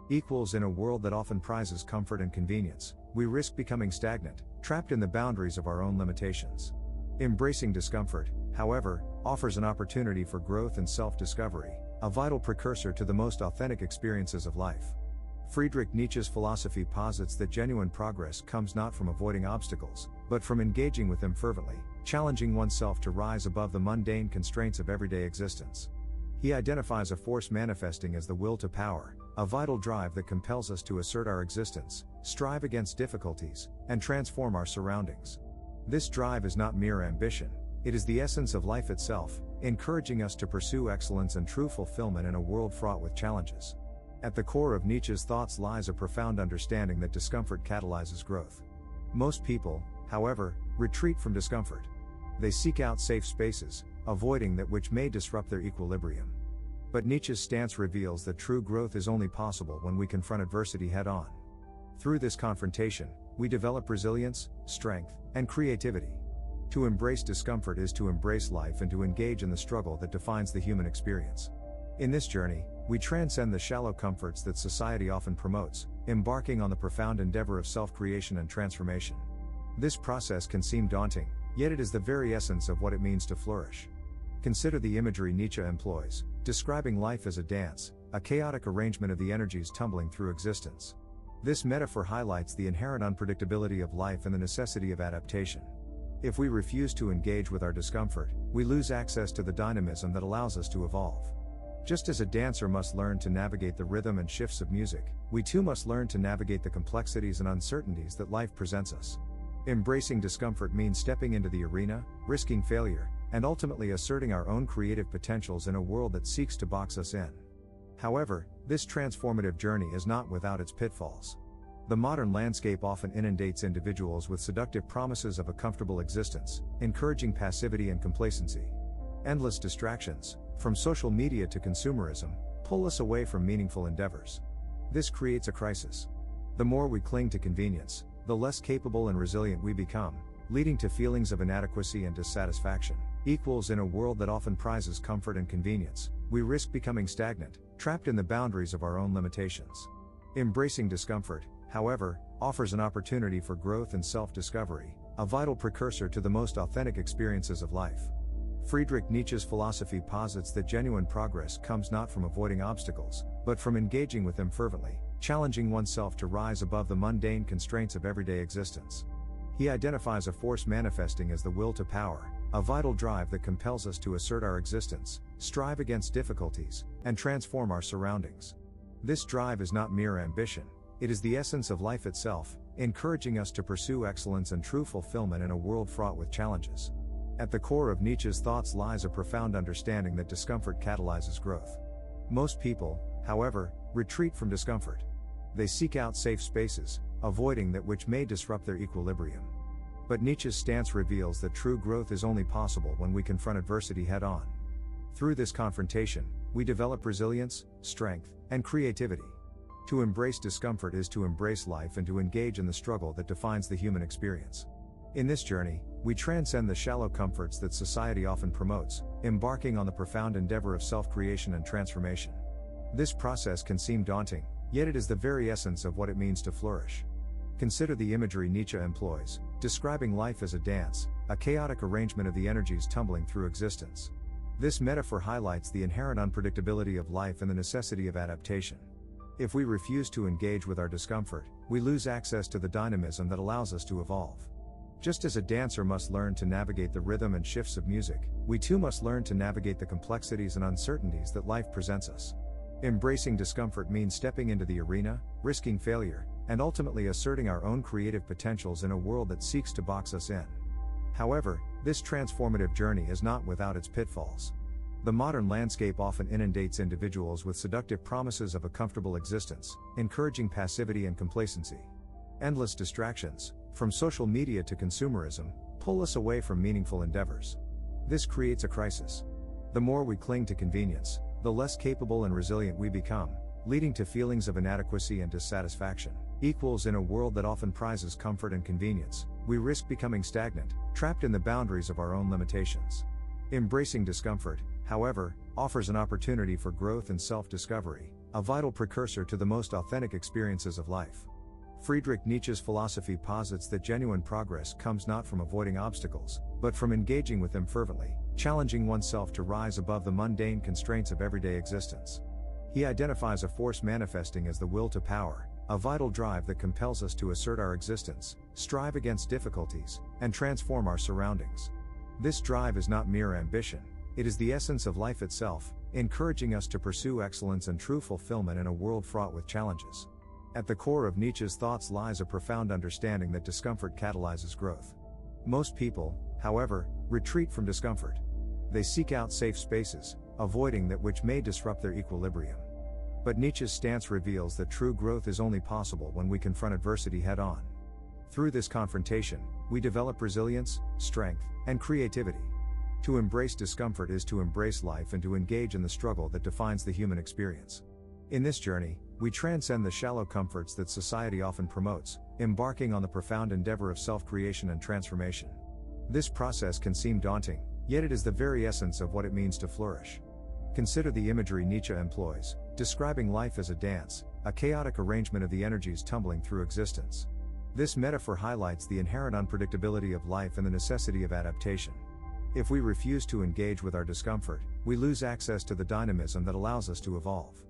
equals in a world that often prizes comfort and convenience, we risk becoming stagnant, trapped in the boundaries of our own limitations. Embracing discomfort, however, offers an opportunity for growth and self-discovery, a vital precursor to the most authentic experiences of life. Friedrich Nietzsche's philosophy posits that genuine progress comes not from avoiding obstacles, but from engaging with them fervently, challenging oneself to rise above the mundane constraints of everyday existence. He identifies a force manifesting as the will to power, a vital drive that compels us to assert our existence, strive against difficulties, and transform our surroundings. This drive is not mere ambition, it is the essence of life itself, encouraging us to pursue excellence and true fulfillment in a world fraught with challenges. At the core of Nietzsche's thoughts lies a profound understanding that discomfort catalyzes growth. Most people, however, retreat from discomfort. They seek out safe spaces, avoiding that which may disrupt their equilibrium. But Nietzsche's stance reveals that true growth is only possible when we confront adversity head-on. Through this confrontation, we develop resilience, strength, and creativity. To embrace discomfort is to embrace life and to engage in the struggle that defines the human experience. In this journey, we transcend the shallow comforts that society often promotes, embarking on the profound endeavor of self-creation and transformation. This process can seem daunting, yet it is the very essence of what it means to flourish. Consider the imagery Nietzsche employs, describing life as a dance, a chaotic arrangement of the energies tumbling through existence. This metaphor highlights the inherent unpredictability of life and the necessity of adaptation. If we refuse to engage with our discomfort, we lose access to the dynamism that allows us to evolve. Just as a dancer must learn to navigate the rhythm and shifts of music, we too must learn to navigate the complexities and uncertainties that life presents us. Embracing discomfort means stepping into the arena, risking failure, and ultimately asserting our own creative potentials in a world that seeks to box us in. However, this transformative journey is not without its pitfalls. The modern landscape often inundates individuals with seductive promises of a comfortable existence, encouraging passivity and complacency. Endless distractions, from social media to consumerism, pull us away from meaningful endeavors. This creates a crisis. The more we cling to convenience, the less capable and resilient we become, leading to feelings of inadequacy and dissatisfaction. Equals in a world that often prizes comfort and convenience, we risk becoming stagnant, trapped in the boundaries of our own limitations. Embracing discomfort, however, offers an opportunity for growth and self-discovery, a vital precursor to the most authentic experiences of life. Friedrich Nietzsche's philosophy posits that genuine progress comes not from avoiding obstacles, but from engaging with them fervently, challenging oneself to rise above the mundane constraints of everyday existence. He identifies a force manifesting as the will to power, a vital drive that compels us to assert our existence, strive against difficulties, and transform our surroundings. This drive is not mere ambition, it is the essence of life itself, encouraging us to pursue excellence and true fulfillment in a world fraught with challenges. At the core of Nietzsche's thoughts lies a profound understanding that discomfort catalyzes growth. Most people, however, retreat from discomfort. They seek out safe spaces, avoiding that which may disrupt their equilibrium. But Nietzsche's stance reveals that true growth is only possible when we confront adversity head-on. Through this confrontation, we develop resilience, strength, and creativity. To embrace discomfort is to embrace life and to engage in the struggle that defines the human experience. In this journey, we transcend the shallow comforts that society often promotes, embarking on the profound endeavor of self-creation and transformation. This process can seem daunting, yet it is the very essence of what it means to flourish. Consider the imagery Nietzsche employs, describing life as a dance, a chaotic arrangement of the energies tumbling through existence. This metaphor highlights the inherent unpredictability of life and the necessity of adaptation. If we refuse to engage with our discomfort, we lose access to the dynamism that allows us to evolve. Just as a dancer must learn to navigate the rhythm and shifts of music, we too must learn to navigate the complexities and uncertainties that life presents us. Embracing discomfort means stepping into the arena, risking failure, and ultimately asserting our own creative potentials in a world that seeks to box us in. However, this transformative journey is not without its pitfalls. The modern landscape often inundates individuals with seductive promises of a comfortable existence, encouraging passivity and complacency. Endless distractions, from social media to consumerism, pull us away from meaningful endeavors. This creates a crisis. The more we cling to convenience, the less capable and resilient we become, leading to feelings of inadequacy and dissatisfaction. Equals in a world that often prizes comfort and convenience, we risk becoming stagnant, trapped in the boundaries of our own limitations. Embracing discomfort, however, offers an opportunity for growth and self-discovery, a vital precursor to the most authentic experiences of life. Friedrich Nietzsche's philosophy posits that genuine progress comes not from avoiding obstacles, but from engaging with them fervently, challenging oneself to rise above the mundane constraints of everyday existence. He identifies a force manifesting as the will to power, a vital drive that compels us to assert our existence, strive against difficulties, and transform our surroundings. This drive is not mere ambition, it is the essence of life itself, encouraging us to pursue excellence and true fulfillment in a world fraught with challenges. At the core of Nietzsche's thoughts lies a profound understanding that discomfort catalyzes growth. Most people, however, retreat from discomfort. They seek out safe spaces, avoiding that which may disrupt their equilibrium. But Nietzsche's stance reveals that true growth is only possible when we confront adversity head-on. Through this confrontation, we develop resilience, strength, and creativity. To embrace discomfort is to embrace life and to engage in the struggle that defines the human experience. In this journey, we transcend the shallow comforts that society often promotes, embarking on the profound endeavor of self-creation and transformation. This process can seem daunting, yet it is the very essence of what it means to flourish. Consider the imagery Nietzsche employs, describing life as a dance, a chaotic arrangement of the energies tumbling through existence. This metaphor highlights the inherent unpredictability of life and the necessity of adaptation. If we refuse to engage with our discomfort, we lose access to the dynamism that allows us to evolve.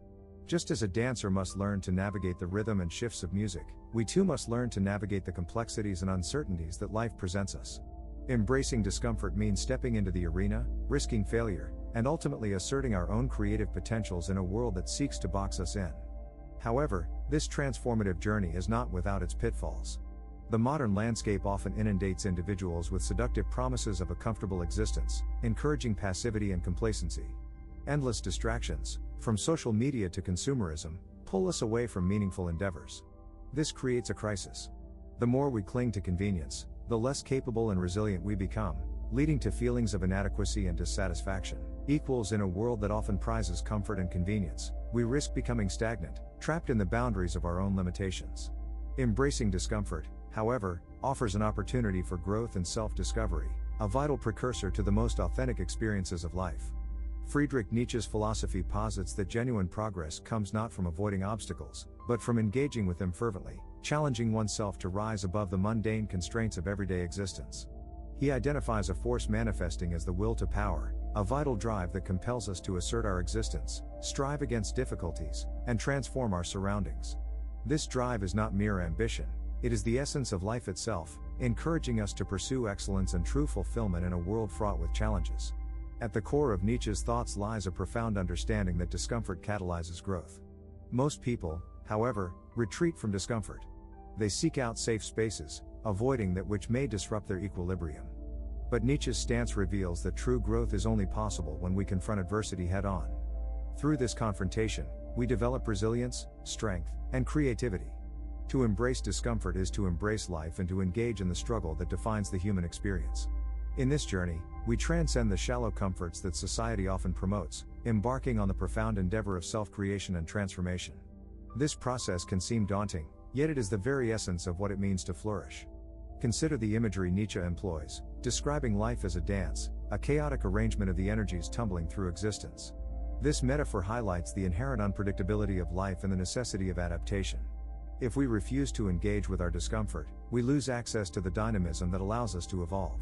Just as a dancer must learn to navigate the rhythm and shifts of music, we too must learn to navigate the complexities and uncertainties that life presents us. Embracing discomfort means stepping into the arena, risking failure, and ultimately asserting our own creative potentials in a world that seeks to box us in. However, this transformative journey is not without its pitfalls. The modern landscape often inundates individuals with seductive promises of a comfortable existence, encouraging passivity and complacency. Endless distractions, from social media to consumerism, pull us away from meaningful endeavors. This creates a crisis. The more we cling to convenience, the less capable and resilient we become, leading to feelings of inadequacy and dissatisfaction. In a world that often prizes comfort and convenience, we risk becoming stagnant, trapped in the boundaries of our own limitations. Embracing discomfort, however, offers an opportunity for growth and self-discovery, a vital precursor to the most authentic experiences of life. Friedrich Nietzsche's philosophy posits that genuine progress comes not from avoiding obstacles, but from engaging with them fervently, challenging oneself to rise above the mundane constraints of everyday existence. He identifies a force manifesting as the will to power, a vital drive that compels us to assert our existence, strive against difficulties, and transform our surroundings. This drive is not mere ambition, it is the essence of life itself, encouraging us to pursue excellence and true fulfillment in a world fraught with challenges. At the core of Nietzsche's thoughts lies a profound understanding that discomfort catalyzes growth. Most people, however, retreat from discomfort. They seek out safe spaces, avoiding that which may disrupt their equilibrium. But Nietzsche's stance reveals that true growth is only possible when we confront adversity head-on. Through this confrontation, we develop resilience, strength, and creativity. To embrace discomfort is to embrace life and to engage in the struggle that defines the human experience. In this journey, we transcend the shallow comforts that society often promotes, embarking on the profound endeavor of self-creation and transformation. This process can seem daunting, yet it is the very essence of what it means to flourish. Consider the imagery Nietzsche employs, describing life as a dance, a chaotic arrangement of the energies tumbling through existence. This metaphor highlights the inherent unpredictability of life and the necessity of adaptation. If we refuse to engage with our discomfort, we lose access to the dynamism that allows us to evolve.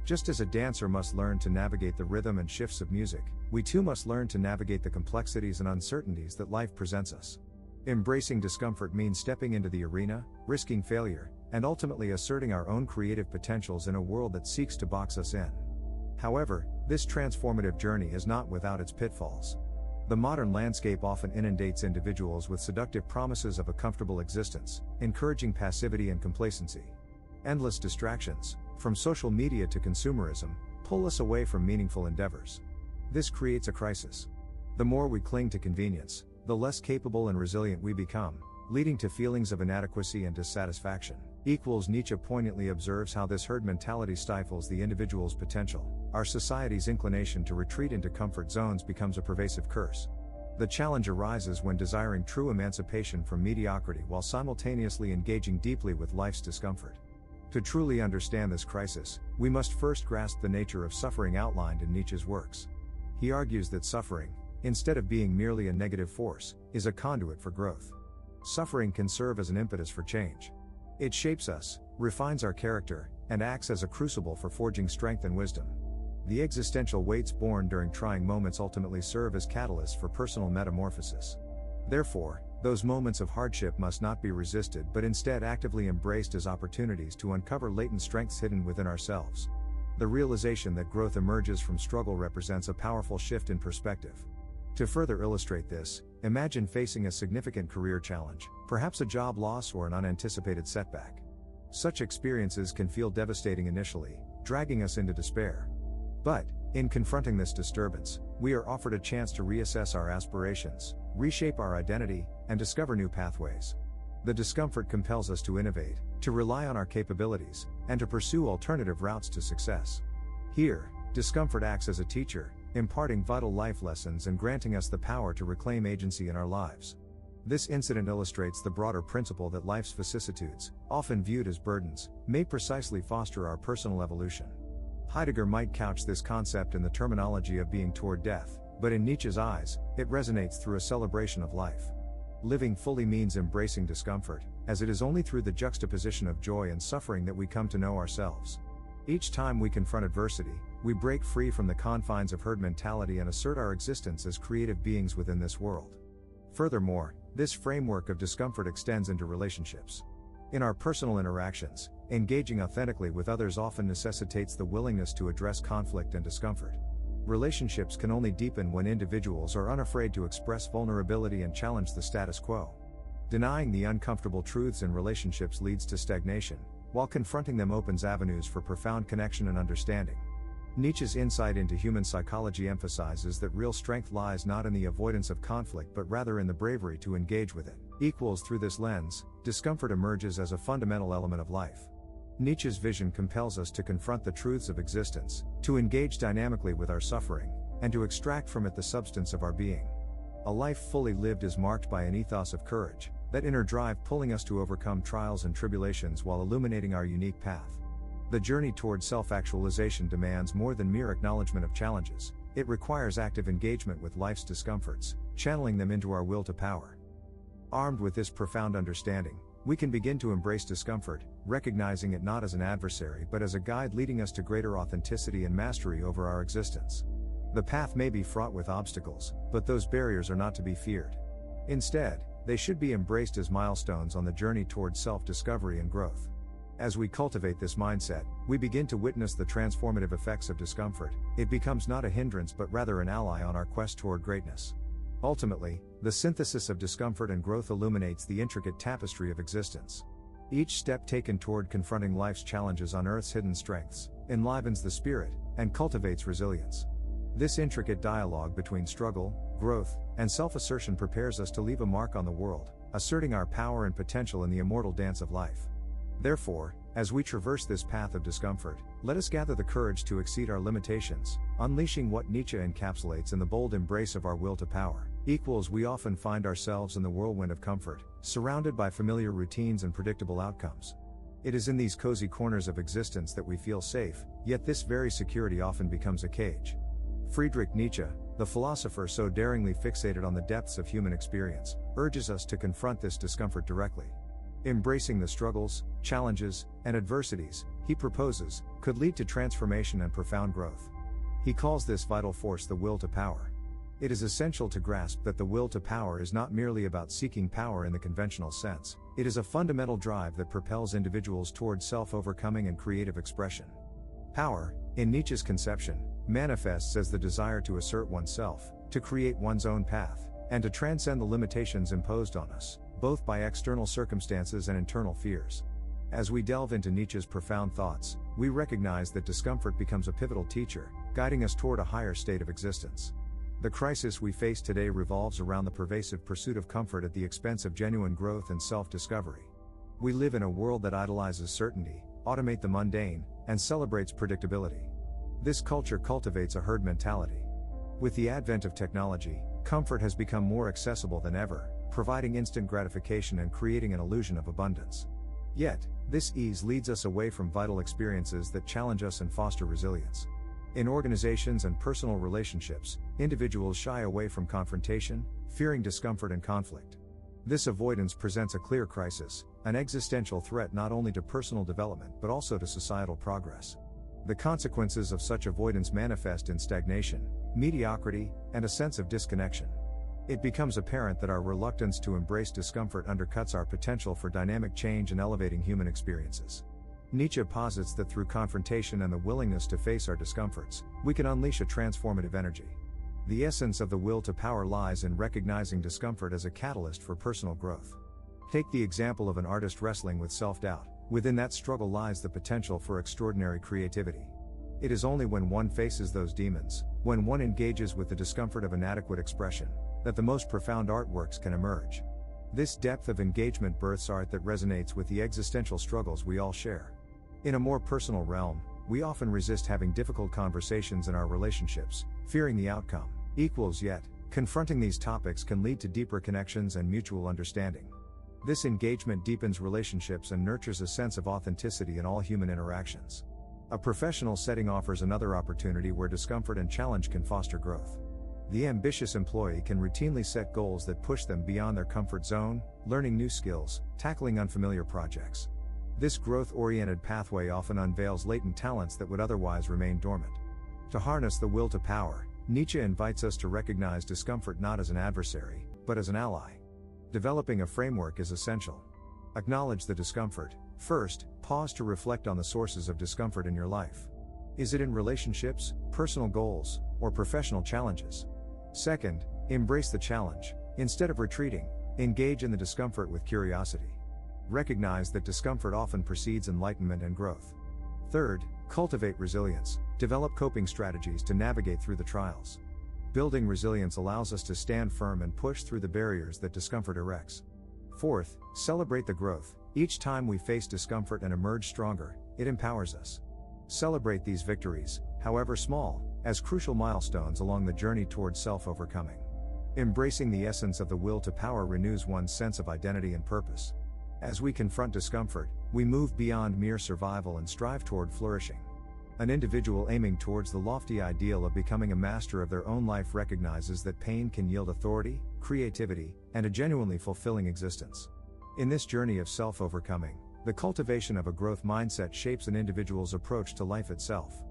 Just as a dancer must learn to navigate the rhythm and shifts of music, we too must learn to navigate the complexities and uncertainties that life presents us. Embracing discomfort means stepping into the arena, risking failure, and ultimately asserting our own creative potentials in a world that seeks to box us in. However, this transformative journey is not without its pitfalls. The modern landscape often inundates individuals with seductive promises of a comfortable existence, encouraging passivity and complacency. Endless distractions, from social media to consumerism, pull us away from meaningful endeavors. This creates a crisis. The more we cling to convenience, the less capable and resilient we become, leading to feelings of inadequacy and dissatisfaction. Nietzsche poignantly observes how this herd mentality stifles the individual's potential. Our society's inclination to retreat into comfort zones becomes a pervasive curse. The challenge arises when desiring true emancipation from mediocrity while simultaneously engaging deeply with life's discomfort. To truly understand this crisis, we must first grasp the nature of suffering outlined in Nietzsche's works. He argues that suffering, instead of being merely a negative force, is a conduit for growth. Suffering can serve as an impetus for change. It shapes us, refines our character, and acts as a crucible for forging strength and wisdom. The existential weights born during trying moments ultimately serve as catalysts for personal metamorphosis. Therefore, those moments of hardship must not be resisted but instead actively embraced as opportunities to uncover latent strengths hidden within ourselves. The realization that growth emerges from struggle represents a powerful shift in perspective. To further illustrate this, imagine facing a significant career challenge, perhaps a job loss or an unanticipated setback. Such experiences can feel devastating initially, dragging us into despair. But, in confronting this disturbance, we are offered a chance to reassess our aspirations, reshape our identity, and discover new pathways. The discomfort compels us to innovate, to rely on our capabilities, and to pursue alternative routes to success. Here, discomfort acts as a teacher, imparting vital life lessons and granting us the power to reclaim agency in our lives. This incident illustrates the broader principle that life's vicissitudes, often viewed as burdens, may precisely foster our personal evolution. Heidegger might couch this concept in the terminology of being toward death, but in Nietzsche's eyes, it resonates through a celebration of life. Living fully means embracing discomfort, as it is only through the juxtaposition of joy and suffering that we come to know ourselves. Each time we confront adversity, we break free from the confines of herd mentality and assert our existence as creative beings within this world. Furthermore, this framework of discomfort extends into relationships. In our personal interactions, engaging authentically with others often necessitates the willingness to address conflict and discomfort. Relationships can only deepen when individuals are unafraid to express vulnerability and challenge the status quo. Denying the uncomfortable truths in relationships leads to stagnation, while confronting them opens avenues for profound connection and understanding. Nietzsche's insight into human psychology emphasizes that real strength lies not in the avoidance of conflict but rather in the bravery to engage with it. Through this lens, discomfort emerges as a fundamental element of life. Nietzsche's vision compels us to confront the truths of existence, to engage dynamically with our suffering, and to extract from it the substance of our being. A life fully lived is marked by an ethos of courage, that inner drive pulling us to overcome trials and tribulations while illuminating our unique path. The journey toward self-actualization demands more than mere acknowledgement of challenges. It requires active engagement with life's discomforts, channeling them into our will to power. Armed with this profound understanding, we can begin to embrace discomfort, recognizing it not as an adversary but as a guide leading us to greater authenticity and mastery over our existence. The path may be fraught with obstacles, but those barriers are not to be feared. Instead, they should be embraced as milestones on the journey toward self-discovery and growth. As we cultivate this mindset, we begin to witness the transformative effects of discomfort. It becomes not a hindrance but rather an ally on our quest toward greatness. Ultimately, the synthesis of discomfort and growth illuminates the intricate tapestry of existence. Each step taken toward confronting life's challenges unearths hidden strengths, enlivens the spirit, and cultivates resilience. This intricate dialogue between struggle, growth, and self-assertion prepares us to leave a mark on the world, asserting our power and potential in the immortal dance of life. Therefore, as we traverse this path of discomfort, let us gather the courage to exceed our limitations, unleashing what Nietzsche encapsulates in the bold embrace of our will to power. We often find ourselves in the whirlwind of comfort, surrounded by familiar routines and predictable outcomes. It is in these cozy corners of existence that we feel safe, yet this very security often becomes a cage. Friedrich Nietzsche, the philosopher so daringly fixated on the depths of human experience, urges us to confront this discomfort directly. Embracing the struggles, challenges, and adversities, he proposes, could lead to transformation and profound growth. He calls this vital force the will to power. It is essential to grasp that the will to power is not merely about seeking power in the conventional sense. It is a fundamental drive that propels individuals toward self-overcoming and creative expression. Power, in Nietzsche's conception, manifests as the desire to assert oneself, to create one's own path, and to transcend the limitations imposed on us, both by external circumstances and internal fears. As we delve into Nietzsche's profound thoughts, we recognize that discomfort becomes a pivotal teacher, guiding us toward a higher state of existence. The crisis we face today revolves around the pervasive pursuit of comfort at the expense of genuine growth and self-discovery. We live in a world that idolizes certainty, automates the mundane, and celebrates predictability. This culture cultivates a herd mentality. With the advent of technology, comfort has become more accessible than ever, providing instant gratification and creating an illusion of abundance. Yet, this ease leads us away from vital experiences that challenge us and foster resilience. In organizations and personal relationships, individuals shy away from confrontation, fearing discomfort and conflict. This avoidance presents a clear crisis, an existential threat not only to personal development but also to societal progress. The consequences of such avoidance manifest in stagnation, mediocrity, and a sense of disconnection. It becomes apparent that our reluctance to embrace discomfort undercuts our potential for dynamic change and elevating human experiences. Nietzsche posits that through confrontation and the willingness to face our discomforts, we can unleash a transformative energy. The essence of the will to power lies in recognizing discomfort as a catalyst for personal growth. Take the example of an artist wrestling with self-doubt. Within that struggle lies the potential for extraordinary creativity. It is only when one faces those demons, when one engages with the discomfort of inadequate expression, that the most profound artworks can emerge. This depth of engagement births art that resonates with the existential struggles we all share. In a more personal realm, we often resist having difficult conversations in our relationships, fearing the outcome. Yet, confronting these topics can lead to deeper connections and mutual understanding. This engagement deepens relationships and nurtures a sense of authenticity in all human interactions. A professional setting offers another opportunity where discomfort and challenge can foster growth. The ambitious employee can routinely set goals that push them beyond their comfort zone, learning new skills, tackling unfamiliar projects. This growth-oriented pathway often unveils latent talents that would otherwise remain dormant. To harness the will to power, Nietzsche invites us to recognize discomfort not as an adversary, but as an ally. Developing a framework is essential. Acknowledge the discomfort. First, pause to reflect on the sources of discomfort in your life. Is it in relationships, personal goals, or professional challenges? Second, embrace the challenge. Instead of retreating, engage in the discomfort with curiosity. Recognize that discomfort often precedes enlightenment and growth. Third, cultivate resilience. Develop coping strategies to navigate through the trials. Building resilience allows us to stand firm and push through the barriers that discomfort erects. Fourth, celebrate the growth. Each time we face discomfort and emerge stronger, it empowers us. Celebrate these victories, however small, as crucial milestones along the journey towards self-overcoming. Embracing the essence of the will to power renews one's sense of identity and purpose. As we confront discomfort, we move beyond mere survival and strive toward flourishing. An individual aiming towards the lofty ideal of becoming a master of their own life recognizes that pain can yield authority, creativity, and a genuinely fulfilling existence. In this journey of self-overcoming, the cultivation of a growth mindset shapes an individual's approach to life itself.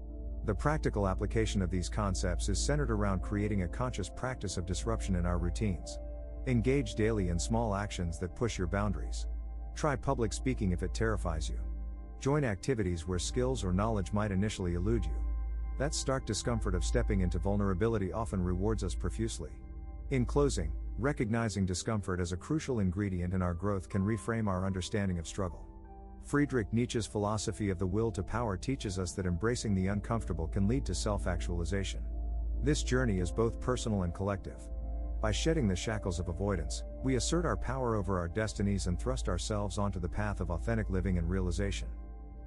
The practical application of these concepts is centered around creating a conscious practice of disruption in our routines. Engage daily in small actions that push your boundaries. Try public speaking if it terrifies you. Join activities where skills or knowledge might initially elude you. That stark discomfort of stepping into vulnerability often rewards us profusely. In closing, recognizing discomfort as a crucial ingredient in our growth can reframe our understanding of struggle. Friedrich Nietzsche's philosophy of the will to power teaches us that embracing the uncomfortable can lead to self-actualization. This journey is both personal and collective. By shedding the shackles of avoidance, we assert our power over our destinies and thrust ourselves onto the path of authentic living and realization.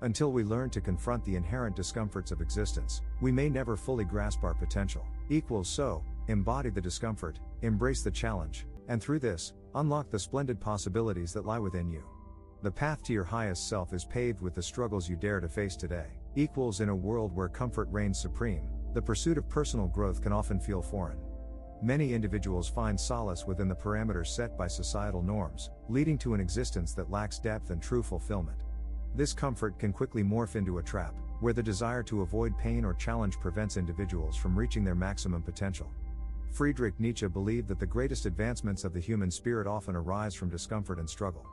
Until we learn to confront the inherent discomforts of existence, we may never fully grasp our potential. So, embody the discomfort, embrace the challenge, and through this, unlock the splendid possibilities that lie within you. The path to your highest self is paved with the struggles you dare to face today. In a world where comfort reigns supreme, the pursuit of personal growth can often feel foreign. Many individuals find solace within the parameters set by societal norms, leading to an existence that lacks depth and true fulfillment. This comfort can quickly morph into a trap, where the desire to avoid pain or challenge prevents individuals from reaching their maximum potential. Friedrich Nietzsche believed that the greatest advancements of the human spirit often arise from discomfort and struggle.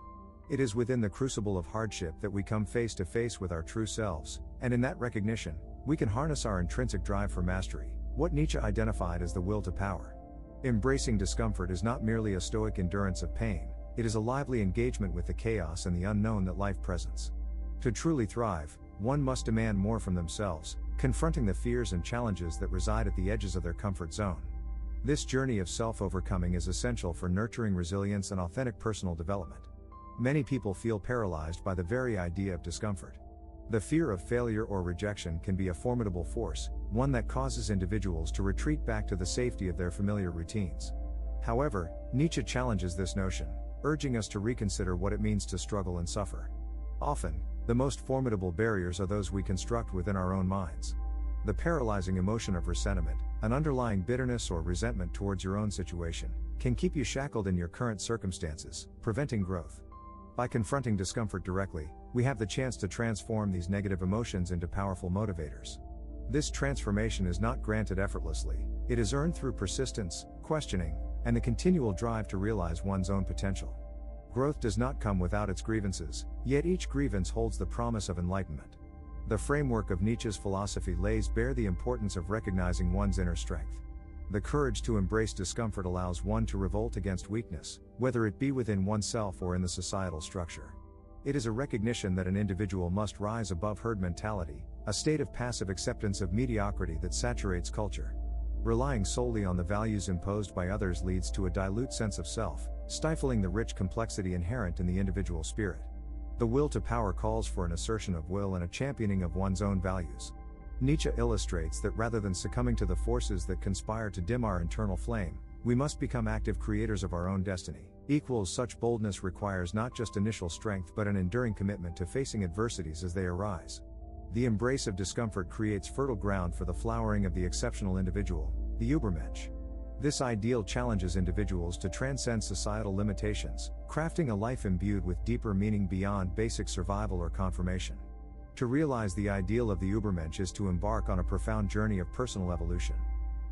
It is within the crucible of hardship that we come face to face with our true selves, and in that recognition, we can harness our intrinsic drive for mastery, what Nietzsche identified as the will to power. Embracing discomfort is not merely a stoic endurance of pain, it is a lively engagement with the chaos and the unknown that life presents. To truly thrive, one must demand more from themselves, confronting the fears and challenges that reside at the edges of their comfort zone. This journey of self-overcoming is essential for nurturing resilience and authentic personal development. Many people feel paralyzed by the very idea of discomfort. The fear of failure or rejection can be a formidable force, one that causes individuals to retreat back to the safety of their familiar routines. However, Nietzsche challenges this notion, urging us to reconsider what it means to struggle and suffer. Often, the most formidable barriers are those we construct within our own minds. The paralyzing emotion of resentment, an underlying bitterness or resentment towards your own situation, can keep you shackled in your current circumstances, preventing growth. By confronting discomfort directly, we have the chance to transform these negative emotions into powerful motivators. This transformation is not granted effortlessly, it is earned through persistence, questioning, and the continual drive to realize one's own potential. Growth does not come without its grievances, yet each grievance holds the promise of enlightenment. The framework of Nietzsche's philosophy lays bare the importance of recognizing one's inner strength. The courage to embrace discomfort allows one to revolt against weakness, whether it be within oneself or in the societal structure. It is a recognition that an individual must rise above herd mentality, a state of passive acceptance of mediocrity that saturates culture. Relying solely on the values imposed by others leads to a dilute sense of self, stifling the rich complexity inherent in the individual spirit. The will to power calls for an assertion of will and a championing of one's own values. Nietzsche illustrates that rather than succumbing to the forces that conspire to dim our internal flame, we must become active creators of our own destiny. Such boldness requires not just initial strength but an enduring commitment to facing adversities as they arise. The embrace of discomfort creates fertile ground for the flowering of the exceptional individual, the Übermensch. This ideal challenges individuals to transcend societal limitations, crafting a life imbued with deeper meaning beyond basic survival or confirmation. To realize the ideal of the Übermensch is to embark on a profound journey of personal evolution.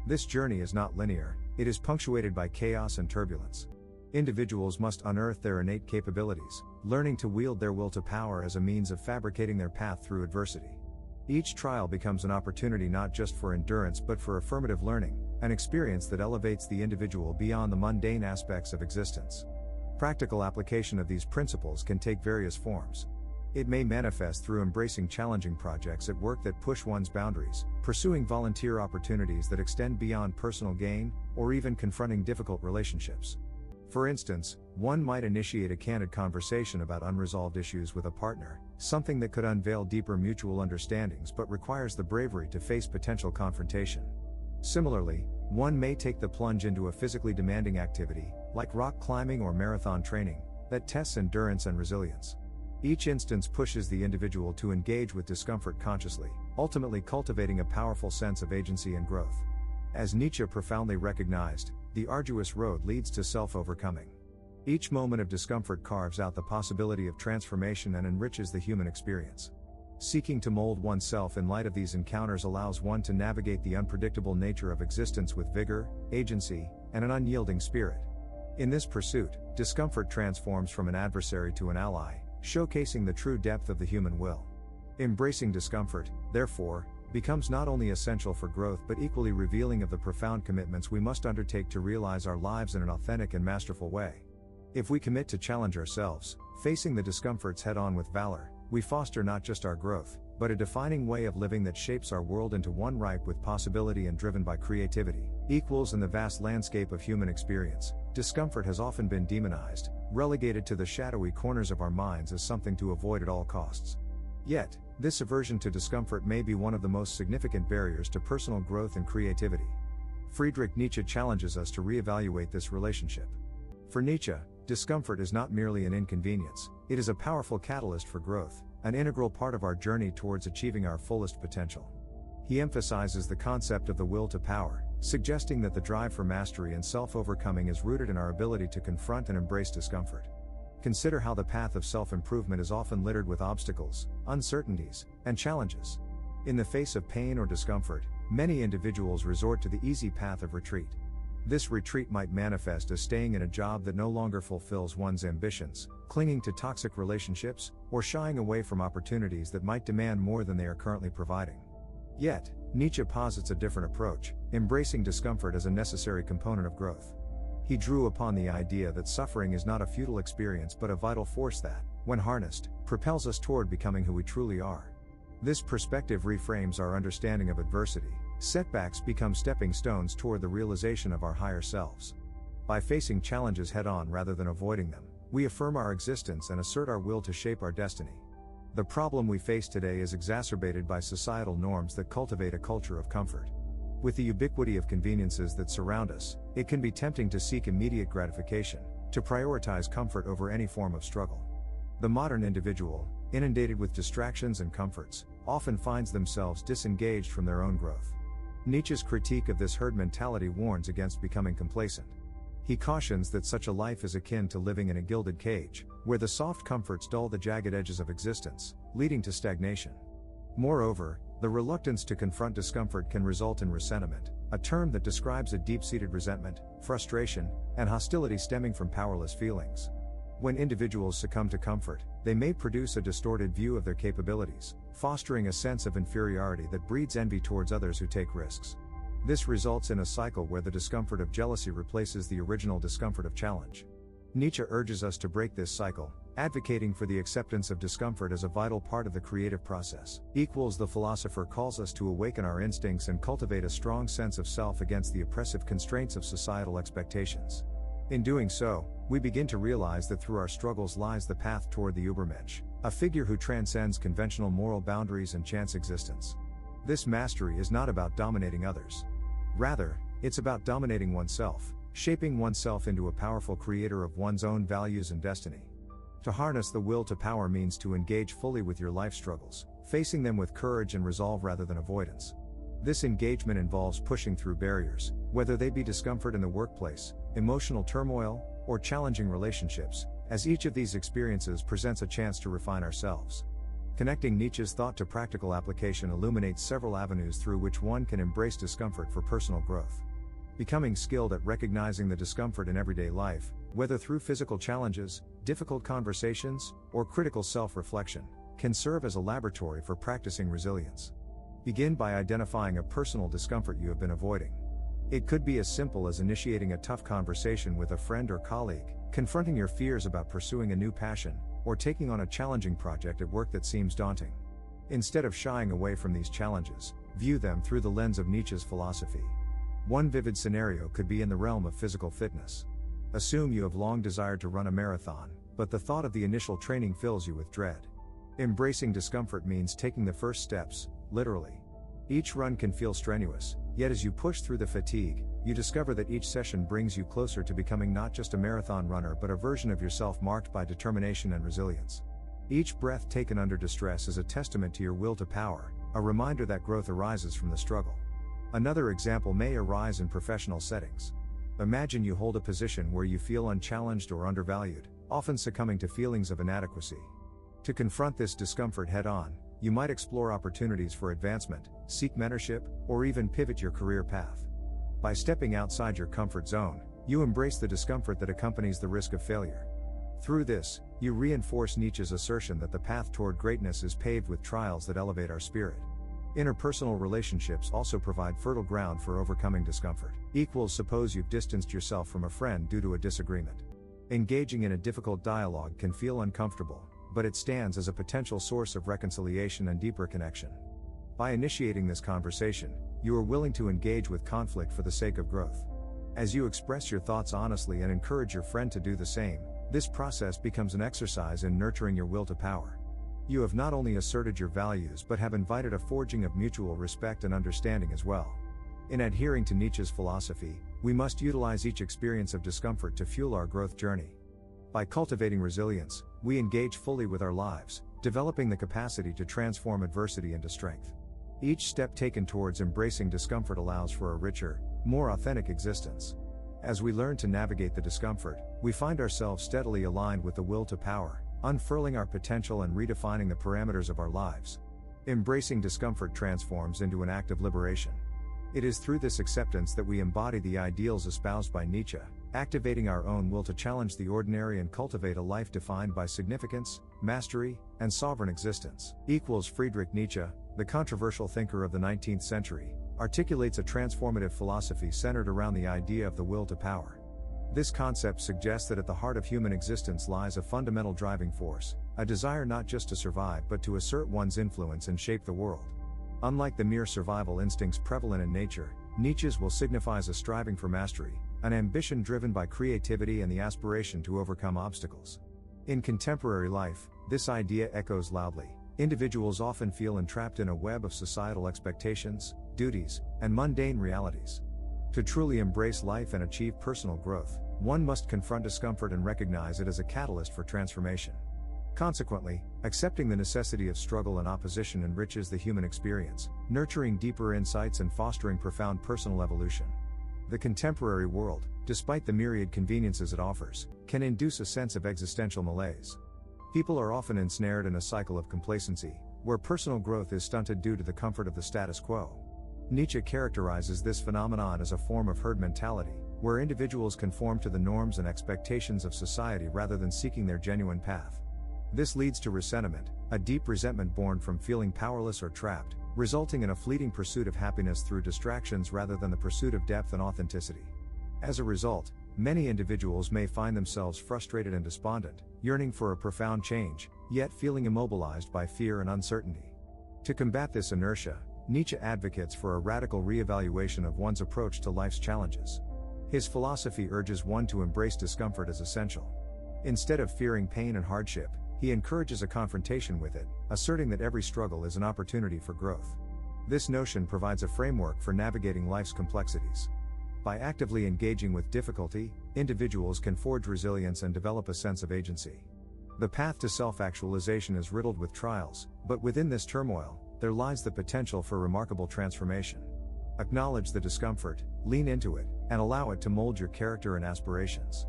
This journey is not linear, it is punctuated by chaos and turbulence. Individuals must unearth their innate capabilities, learning to wield their will to power as a means of fabricating their path through adversity. Each trial becomes an opportunity not just for endurance but for affirmative learning, an experience that elevates the individual beyond the mundane aspects of existence. Practical application of these principles can take various forms. It may manifest through embracing challenging projects at work that push one's boundaries, pursuing volunteer opportunities that extend beyond personal gain, or even confronting difficult relationships. For instance, one might initiate a candid conversation about unresolved issues with a partner, something that could unveil deeper mutual understandings but requires the bravery to face potential confrontation. Similarly, one may take the plunge into a physically demanding activity, like rock climbing or marathon training, that tests endurance and resilience. Each instance pushes the individual to engage with discomfort consciously, ultimately cultivating a powerful sense of agency and growth. As Nietzsche profoundly recognized, the arduous road leads to self-overcoming. Each moment of discomfort carves out the possibility of transformation and enriches the human experience. Seeking to mold oneself in light of these encounters allows one to navigate the unpredictable nature of existence with vigor, agency, and an unyielding spirit. In this pursuit, discomfort transforms from an adversary to an ally, showcasing the true depth of the human will. Embracing discomfort, therefore, becomes not only essential for growth but equally revealing of the profound commitments we must undertake to realize our lives in an authentic and masterful way. If we commit to challenge ourselves, facing the discomforts head-on with valor, we foster not just our growth, but a defining way of living that shapes our world into one ripe with possibility and driven by creativity. In the vast landscape of human experience, discomfort has often been demonized, relegated to the shadowy corners of our minds as something to avoid at all costs. Yet, this aversion to discomfort may be one of the most significant barriers to personal growth and creativity. Friedrich Nietzsche challenges us to reevaluate this relationship. For Nietzsche, discomfort is not merely an inconvenience, it is a powerful catalyst for growth, an integral part of our journey towards achieving our fullest potential. He emphasizes the concept of the will to power, suggesting that the drive for mastery and self-overcoming is rooted in our ability to confront and embrace discomfort. Consider how the path of self-improvement is often littered with obstacles, uncertainties, and challenges. In the face of pain or discomfort, many individuals resort to the easy path of retreat. This retreat might manifest as staying in a job that no longer fulfills one's ambitions, clinging to toxic relationships, or shying away from opportunities that might demand more than they are currently providing. Yet, Nietzsche posits a different approach, embracing discomfort as a necessary component of growth. He drew upon the idea that suffering is not a futile experience but a vital force that, when harnessed, propels us toward becoming who we truly are. This perspective reframes our understanding of adversity. Setbacks become stepping stones toward the realization of our higher selves. By facing challenges head-on rather than avoiding them, we affirm our existence and assert our will to shape our destiny. The problem we face today is exacerbated by societal norms that cultivate a culture of comfort. With the ubiquity of conveniences that surround us, it can be tempting to seek immediate gratification, to prioritize comfort over any form of struggle. The modern individual, inundated with distractions and comforts, often finds themselves disengaged from their own growth. Nietzsche's critique of this herd mentality warns against becoming complacent. He cautions that such a life is akin to living in a gilded cage, where the soft comforts dull the jagged edges of existence, leading to stagnation. Moreover, the reluctance to confront discomfort can result in resentment, a term that describes a deep-seated resentment, frustration, and hostility stemming from powerless feelings. When individuals succumb to comfort, they may produce a distorted view of their capabilities, fostering a sense of inferiority that breeds envy towards others who take risks. This results in a cycle where the discomfort of jealousy replaces the original discomfort of challenge. Nietzsche urges us to break this cycle, advocating for the acceptance of discomfort as a vital part of the creative process. The philosopher calls us to awaken our instincts and cultivate a strong sense of self against the oppressive constraints of societal expectations. In doing so, we begin to realize that through our struggles lies the path toward the Übermensch, a figure who transcends conventional moral boundaries and chance existence. This mastery is not about dominating others. Rather, it's about dominating oneself, shaping oneself into a powerful creator of one's own values and destiny. To harness the will to power means to engage fully with your life struggles, facing them with courage and resolve rather than avoidance. This engagement involves pushing through barriers, whether they be discomfort in the workplace, emotional turmoil, or challenging relationships, as each of these experiences presents a chance to refine ourselves. Connecting Nietzsche's thought to practical application illuminates several avenues through which one can embrace discomfort for personal growth. Becoming skilled at recognizing the discomfort in everyday life, whether through physical challenges, difficult conversations, or critical self-reflection, can serve as a laboratory for practicing resilience. Begin by identifying a personal discomfort you have been avoiding. It could be as simple as initiating a tough conversation with a friend or colleague, confronting your fears about pursuing a new passion, or taking on a challenging project at work that seems daunting. Instead of shying away from these challenges, view them through the lens of Nietzsche's philosophy. One vivid scenario could be in the realm of physical fitness. Assume you have long desired to run a marathon, but the thought of the initial training fills you with dread. Embracing discomfort means taking the first steps, literally. Each run can feel strenuous, yet as you push through the fatigue, you discover that each session brings you closer to becoming not just a marathon runner but a version of yourself marked by determination and resilience. Each breath taken under distress is a testament to your will to power, a reminder that growth arises from the struggle. Another example may arise in professional settings. Imagine you hold a position where you feel unchallenged or undervalued, often succumbing to feelings of inadequacy. To confront this discomfort head-on, you might explore opportunities for advancement, seek mentorship, or even pivot your career path. By stepping outside your comfort zone, you embrace the discomfort that accompanies the risk of failure. Through this, you reinforce Nietzsche's assertion that the path toward greatness is paved with trials that elevate our spirit. Interpersonal relationships also provide fertile ground for overcoming discomfort. Suppose you've distanced yourself from a friend due to a disagreement. Engaging in a difficult dialogue can feel uncomfortable, but it stands as a potential source of reconciliation and deeper connection. By initiating this conversation, you are willing to engage with conflict for the sake of growth. As you express your thoughts honestly and encourage your friend to do the same, this process becomes an exercise in nurturing your will to power. You have not only asserted your values but have invited a forging of mutual respect and understanding as well. In adhering to Nietzsche's philosophy, we must utilize each experience of discomfort to fuel our growth journey. By cultivating resilience, we engage fully with our lives, developing the capacity to transform adversity into strength. Each step taken towards embracing discomfort allows for a richer, more authentic existence. As we learn to navigate the discomfort, we find ourselves steadily aligned with the will to power, unfurling our potential and redefining the parameters of our lives. Embracing discomfort transforms into an act of liberation. It is through this acceptance that we embody the ideals espoused by Nietzsche, activating our own will to challenge the ordinary and cultivate a life defined by significance, mastery, and sovereign existence. Friedrich Nietzsche, the controversial thinker of the 19th century, articulates a transformative philosophy centered around the idea of the will to power. This concept suggests that at the heart of human existence lies a fundamental driving force, a desire not just to survive but to assert one's influence and shape the world. Unlike the mere survival instincts prevalent in nature, Nietzsche's will signifies a striving for mastery, an ambition driven by creativity and the aspiration to overcome obstacles. In contemporary life, this idea echoes loudly. Individuals often feel entrapped in a web of societal expectations, duties, and mundane realities. To truly embrace life and achieve personal growth, one must confront discomfort and recognize it as a catalyst for transformation. Consequently, accepting the necessity of struggle and opposition enriches the human experience, nurturing deeper insights and fostering profound personal evolution. The contemporary world, despite the myriad conveniences it offers, can induce a sense of existential malaise. People are often ensnared in a cycle of complacency, where personal growth is stunted due to the comfort of the status quo. Nietzsche characterizes this phenomenon as a form of herd mentality, where individuals conform to the norms and expectations of society rather than seeking their genuine path. This leads to resentment, a deep resentment born from feeling powerless or trapped, resulting in a fleeting pursuit of happiness through distractions rather than the pursuit of depth and authenticity. As a result, many individuals may find themselves frustrated and despondent, yearning for a profound change, yet feeling immobilized by fear and uncertainty. To combat this inertia, Nietzsche advocates for a radical reevaluation of one's approach to life's challenges. His philosophy urges one to embrace discomfort as essential. Instead of fearing pain and hardship, he encourages a confrontation with it, asserting that every struggle is an opportunity for growth. This notion provides a framework for navigating life's complexities. By actively engaging with difficulty, individuals can forge resilience and develop a sense of agency. The path to self-actualization is riddled with trials, but within this turmoil, there lies the potential for remarkable transformation. Acknowledge the discomfort, lean into it, and allow it to mold your character and aspirations.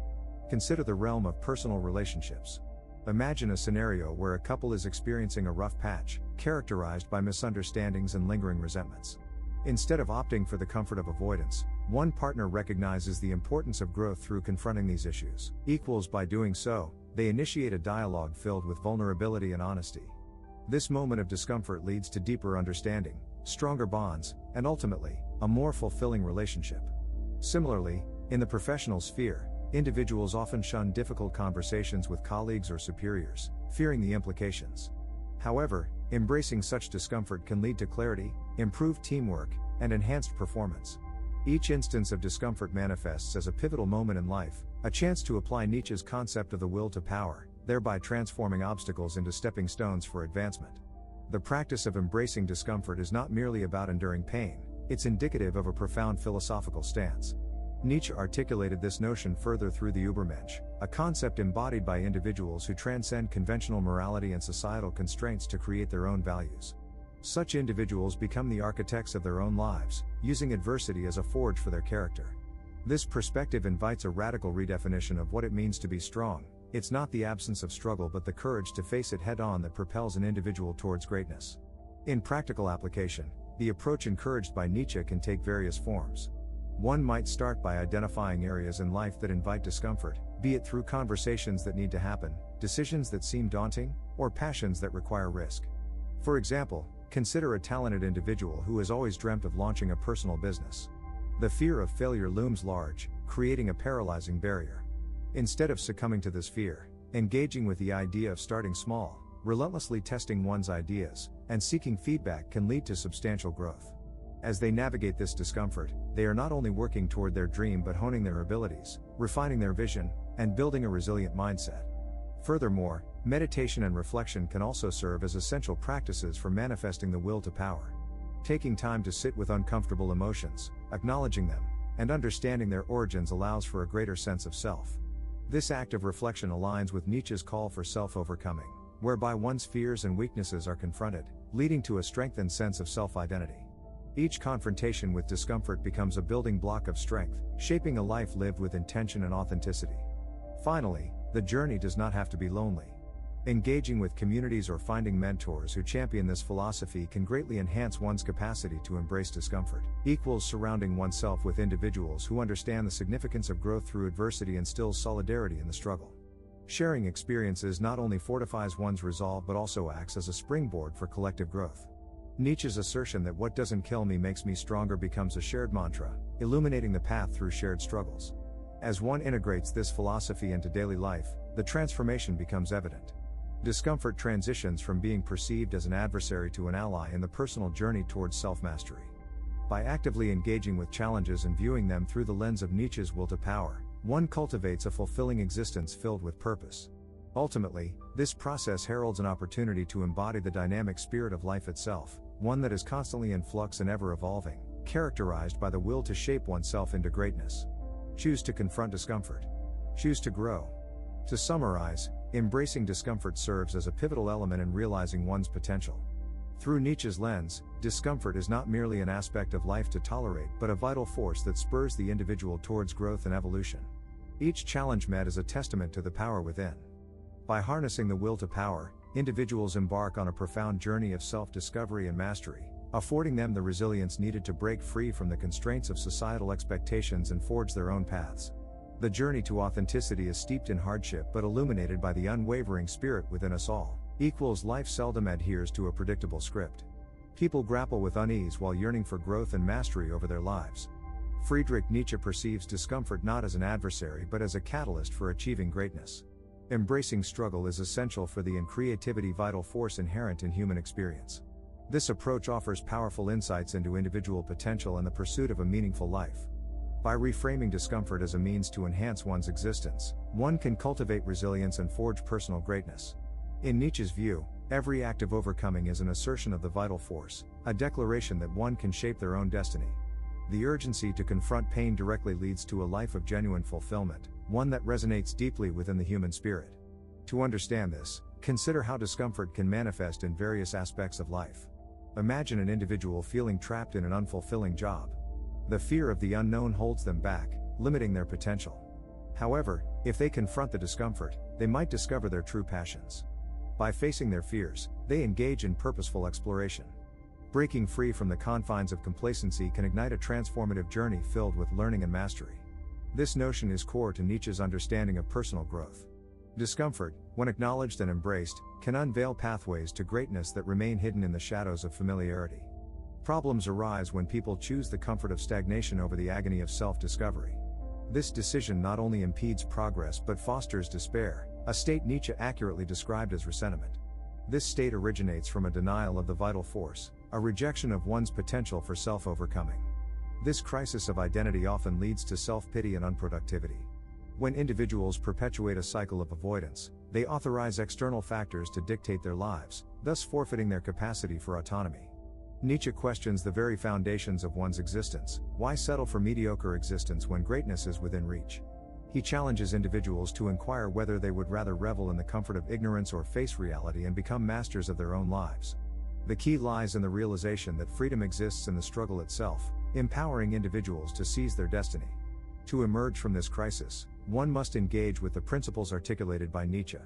Consider the realm of personal relationships. Imagine a scenario where a couple is experiencing a rough patch, characterized by misunderstandings and lingering resentments. Instead of opting for the comfort of avoidance, one partner recognizes the importance of growth through confronting these issues. By doing so, they initiate a dialogue filled with vulnerability and honesty. This moment of discomfort leads to deeper understanding, stronger bonds, and ultimately, a more fulfilling relationship. Similarly, in the professional sphere, individuals often shun difficult conversations with colleagues or superiors, fearing the implications. However, embracing such discomfort can lead to clarity, improved teamwork, and enhanced performance. Each instance of discomfort manifests as a pivotal moment in life, a chance to apply Nietzsche's concept of the will to power, thereby transforming obstacles into stepping stones for advancement. The practice of embracing discomfort is not merely about enduring pain, it's indicative of a profound philosophical stance. Nietzsche articulated this notion further through the Übermensch, a concept embodied by individuals who transcend conventional morality and societal constraints to create their own values. Such individuals become the architects of their own lives, using adversity as a forge for their character. This perspective invites a radical redefinition of what it means to be strong. It's not the absence of struggle but the courage to face it head-on that propels an individual towards greatness. In practical application, the approach encouraged by Nietzsche can take various forms. One might start by identifying areas in life that invite discomfort, be it through conversations that need to happen, decisions that seem daunting, or passions that require risk. For example, consider a talented individual who has always dreamt of launching a personal business. The fear of failure looms large, creating a paralyzing barrier. Instead of succumbing to this fear, engaging with the idea of starting small, relentlessly testing one's ideas, and seeking feedback can lead to substantial growth. As they navigate this discomfort, they are not only working toward their dream but honing their abilities, refining their vision, and building a resilient mindset. Furthermore, meditation and reflection can also serve as essential practices for manifesting the will to power. Taking time to sit with uncomfortable emotions, acknowledging them, and understanding their origins allows for a greater sense of self. This act of reflection aligns with Nietzsche's call for self-overcoming, whereby one's fears and weaknesses are confronted, leading to a strengthened sense of self-identity. Each confrontation with discomfort becomes a building block of strength, shaping a life lived with intention and authenticity. Finally, the journey does not have to be lonely. Engaging with communities or finding mentors who champion this philosophy can greatly enhance one's capacity to embrace discomfort. Surrounding oneself with individuals who understand the significance of growth through adversity instills solidarity in the struggle. Sharing experiences not only fortifies one's resolve but also acts as a springboard for collective growth. Nietzsche's assertion that what doesn't kill me makes me stronger becomes a shared mantra, illuminating the path through shared struggles. As one integrates this philosophy into daily life, the transformation becomes evident. Discomfort transitions from being perceived as an adversary to an ally in the personal journey towards self-mastery. By actively engaging with challenges and viewing them through the lens of Nietzsche's will to power, one cultivates a fulfilling existence filled with purpose. Ultimately, this process heralds an opportunity to embody the dynamic spirit of life itself, one that is constantly in flux and ever-evolving, characterized by the will to shape oneself into greatness. Choose to confront discomfort. Choose to grow. To summarize, Embracing discomfort serves as a pivotal element in realizing one's potential. Through Nietzsche's lens, discomfort is not merely an aspect of life to tolerate but a vital force that spurs the individual towards growth and evolution. Each challenge met is a testament to the power within. By harnessing the will to power, individuals embark on a profound journey of self-discovery and mastery, affording them the resilience needed to break free from the constraints of societal expectations and forge their own paths. The journey to authenticity is steeped in hardship but illuminated by the unwavering spirit within us all. Life seldom adheres to a predictable script. People grapple with unease while yearning for growth and mastery over their lives. Friedrich Nietzsche perceives discomfort not as an adversary but as a catalyst for achieving greatness. Embracing struggle is essential for the creativity vital force inherent in human experience. This approach offers powerful insights into individual potential and the pursuit of a meaningful life. By reframing discomfort as a means to enhance one's existence, one can cultivate resilience and forge personal greatness. In Nietzsche's view, every act of overcoming is an assertion of the vital force, a declaration that one can shape their own destiny. The urgency to confront pain directly leads to a life of genuine fulfillment, one that resonates deeply within the human spirit. To understand this, consider how discomfort can manifest in various aspects of life. Imagine an individual feeling trapped in an unfulfilling job. The fear of the unknown holds them back, limiting their potential. However, if they confront the discomfort, they might discover their true passions. By facing their fears, they engage in purposeful exploration. Breaking free from the confines of complacency can ignite a transformative journey filled with learning and mastery. This notion is core to Nietzsche's understanding of personal growth. Discomfort, when acknowledged and embraced, can unveil pathways to greatness that remain hidden in the shadows of familiarity. Problems arise when people choose the comfort of stagnation over the agony of self-discovery. This decision not only impedes progress but fosters despair, a state Nietzsche accurately described as resentment. This state originates from a denial of the vital force, a rejection of one's potential for self-overcoming. This crisis of identity often leads to self-pity and unproductivity. When individuals perpetuate a cycle of avoidance, they authorize external factors to dictate their lives, thus forfeiting their capacity for autonomy. Nietzsche questions the very foundations of one's existence. Why settle for mediocre existence when greatness is within reach? He challenges individuals to inquire whether they would rather revel in the comfort of ignorance or face reality and become masters of their own lives. The key lies in the realization that freedom exists in the struggle itself, empowering individuals to seize their destiny. To emerge from this crisis, one must engage with the principles articulated by Nietzsche.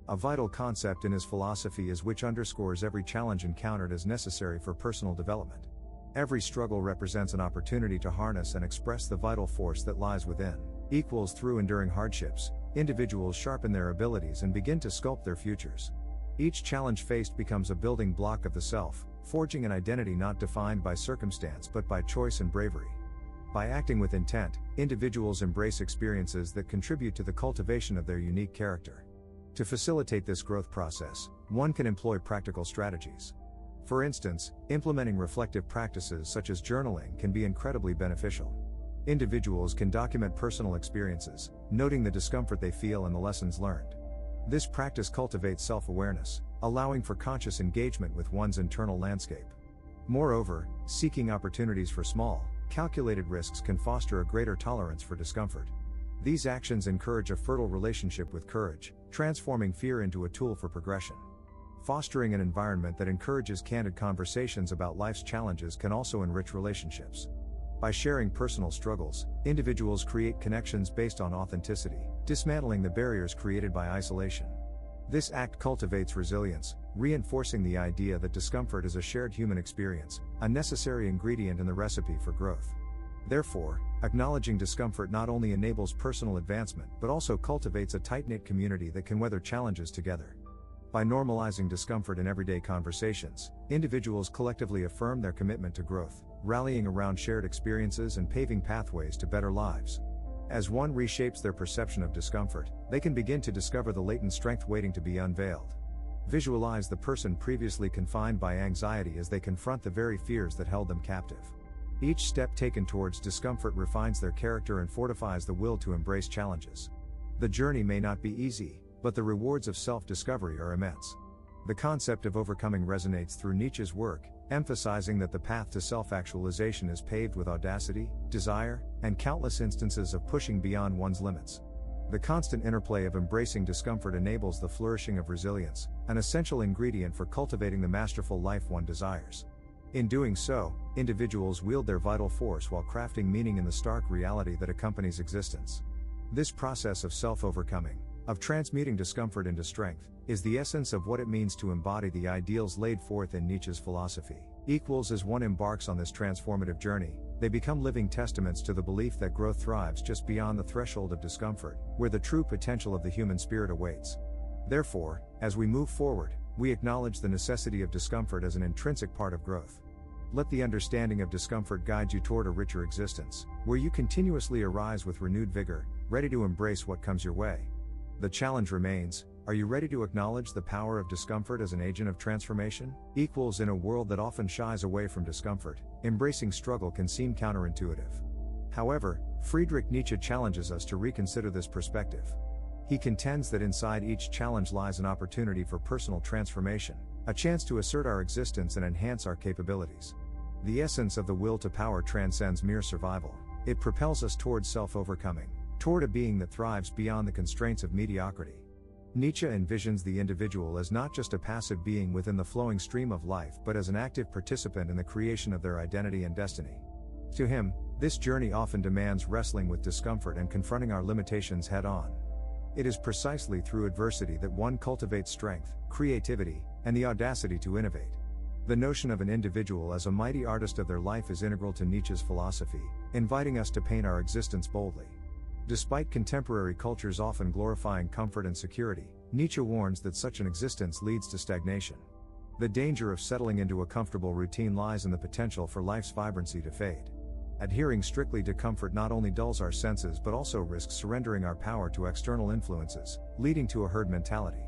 A vital concept in his philosophy is which underscores every challenge encountered as necessary for personal development. Every struggle represents an opportunity to harness and express the vital force that lies within. Through enduring hardships, individuals sharpen their abilities and begin to sculpt their futures. Each challenge faced becomes a building block of the self, forging an identity not defined by circumstance but by choice and bravery. By acting with intent, individuals embrace experiences that contribute to the cultivation of their unique character. To facilitate this growth process, one can employ practical strategies. For instance, implementing reflective practices such as journaling can be incredibly beneficial. Individuals can document personal experiences, noting the discomfort they feel and the lessons learned. This practice cultivates self-awareness, allowing for conscious engagement with one's internal landscape. Moreover, seeking opportunities for small, calculated risks can foster a greater tolerance for discomfort. These actions encourage a fertile relationship with courage, transforming fear into a tool for progression. Fostering an environment that encourages candid conversations about life's challenges can also enrich relationships. By sharing personal struggles, individuals create connections based on authenticity, dismantling the barriers created by isolation. This act cultivates resilience, reinforcing the idea that discomfort is a shared human experience, a necessary ingredient in the recipe for growth. Therefore, acknowledging discomfort not only enables personal advancement but also cultivates a tight-knit community that can weather challenges together. By normalizing discomfort in everyday conversations, individuals collectively affirm their commitment to growth, rallying around shared experiences and paving pathways to better lives. As one reshapes their perception of discomfort, they can begin to discover the latent strength waiting to be unveiled. Visualize the person previously confined by anxiety as they confront the very fears that held them captive. Each step taken towards discomfort refines their character and fortifies the will to embrace challenges. The journey may not be easy, but the rewards of self-discovery are immense. The concept of overcoming resonates through Nietzsche's work, emphasizing that the path to self-actualization is paved with audacity, desire, and countless instances of pushing beyond one's limits. The constant interplay of embracing discomfort enables the flourishing of resilience, an essential ingredient for cultivating the masterful life one desires. In doing so, individuals wield their vital force while crafting meaning in the stark reality that accompanies existence. This process of self-overcoming, of transmuting discomfort into strength, is the essence of what it means to embody the ideals laid forth in Nietzsche's philosophy. As one embarks on this transformative journey, they become living testaments to the belief that growth thrives just beyond the threshold of discomfort, where the true potential of the human spirit awaits. Therefore, as we move forward, we acknowledge the necessity of discomfort as an intrinsic part of growth. Let the understanding of discomfort guide you toward a richer existence, where you continuously arise with renewed vigor, ready to embrace what comes your way. The challenge remains: are you ready to acknowledge the power of discomfort as an agent of transformation? In a world that often shies away from discomfort, embracing struggle can seem counterintuitive. However, Friedrich Nietzsche challenges us to reconsider this perspective. He contends that inside each challenge lies an opportunity for personal transformation, a chance to assert our existence and enhance our capabilities. The essence of the will to power transcends mere survival. It propels us toward self-overcoming, toward a being that thrives beyond the constraints of mediocrity. Nietzsche envisions the individual as not just a passive being within the flowing stream of life but as an active participant in the creation of their identity and destiny. To him, this journey often demands wrestling with discomfort and confronting our limitations head-on. It is precisely through adversity that one cultivates strength, creativity, and the audacity to innovate. The notion of an individual as a mighty artist of their life is integral to Nietzsche's philosophy, inviting us to paint our existence boldly. Despite contemporary cultures often glorifying comfort and security, Nietzsche warns that such an existence leads to stagnation. The danger of settling into a comfortable routine lies in the potential for life's vibrancy to fade. Adhering strictly to comfort not only dulls our senses but also risks surrendering our power to external influences, leading to a herd mentality.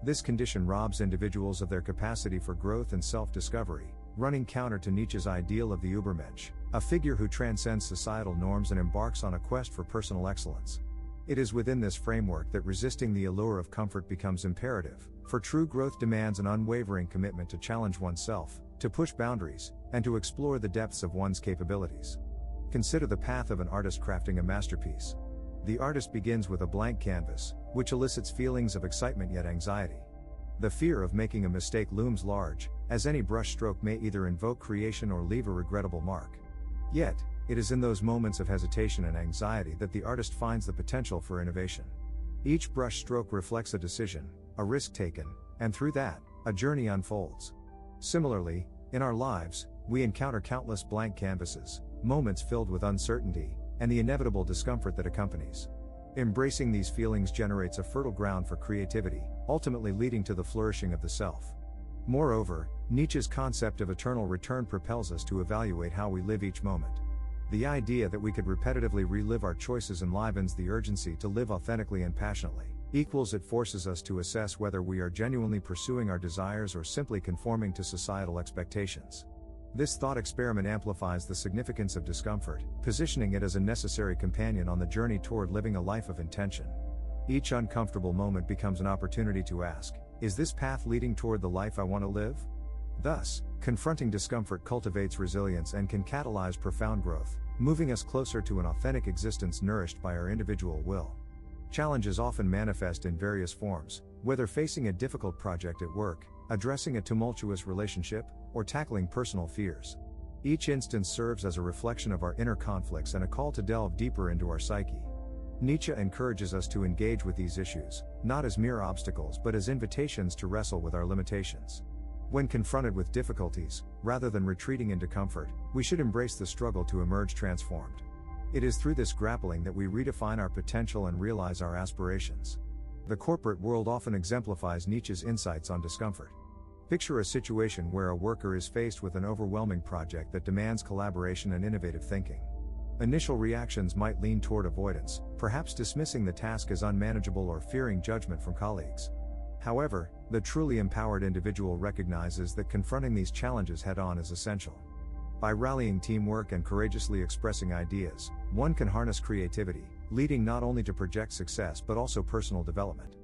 This condition robs individuals of their capacity for growth and self-discovery, running counter to Nietzsche's ideal of the Übermensch, a figure who transcends societal norms and embarks on a quest for personal excellence. It is within this framework that resisting the allure of comfort becomes imperative, for true growth demands an unwavering commitment to challenge oneself, to push boundaries, and to explore the depths of one's capabilities. Consider the path of an artist crafting a masterpiece. The artist begins with a blank canvas, which elicits feelings of excitement yet anxiety. The fear of making a mistake looms large, as any brushstroke may either invoke creation or leave a regrettable mark. Yet, it is in those moments of hesitation and anxiety that the artist finds the potential for innovation. Each brushstroke reflects a decision, a risk taken, and through that, a journey unfolds. Similarly, in our lives, we encounter countless blank canvases, moments filled with uncertainty, and the inevitable discomfort that accompanies. Embracing these feelings generates a fertile ground for creativity, ultimately leading to the flourishing of the self. Moreover, Nietzsche's concept of eternal return propels us to evaluate how we live each moment. The idea that we could repetitively relive our choices enlivens the urgency to live authentically and passionately. It forces us to assess whether we are genuinely pursuing our desires or simply conforming to societal expectations. This thought experiment amplifies the significance of discomfort, positioning it as a necessary companion on the journey toward living a life of intention. Each uncomfortable moment becomes an opportunity to ask, is this path leading toward the life I want to live? Thus, confronting discomfort cultivates resilience and can catalyze profound growth, moving us closer to an authentic existence nourished by our individual will. Challenges often manifest in various forms, whether facing a difficult project at work, addressing a tumultuous relationship, or tackling personal fears. Each instance serves as a reflection of our inner conflicts and a call to delve deeper into our psyche. Nietzsche encourages us to engage with these issues, not as mere obstacles but as invitations to wrestle with our limitations. When confronted with difficulties, rather than retreating into comfort, we should embrace the struggle to emerge transformed. It is through this grappling that we redefine our potential and realize our aspirations. The corporate world often exemplifies Nietzsche's insights on discomfort. Picture a situation where a worker is faced with an overwhelming project that demands collaboration and innovative thinking. Initial reactions might lean toward avoidance, perhaps dismissing the task as unmanageable or fearing judgment from colleagues. However, the truly empowered individual recognizes that confronting these challenges head-on is essential. By rallying teamwork and courageously expressing ideas, one can harness creativity, leading not only to project success but also personal development.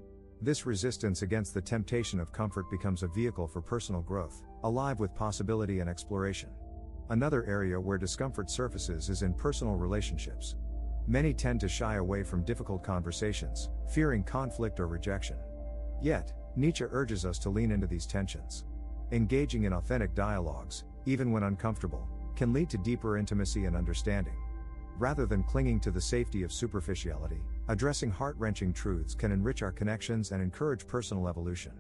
This resistance against the temptation of comfort becomes a vehicle for personal growth, alive with possibility and exploration. Another area where discomfort surfaces is in personal relationships. many tend to shy away from difficult conversations, fearing conflict or rejection. Yet, Nietzsche urges us to lean into these tensions. Engaging in authentic dialogues, even when uncomfortable, can lead to deeper intimacy and understanding. Rather than clinging to the safety of superficiality, addressing heart-wrenching truths can enrich our connections and encourage personal evolution.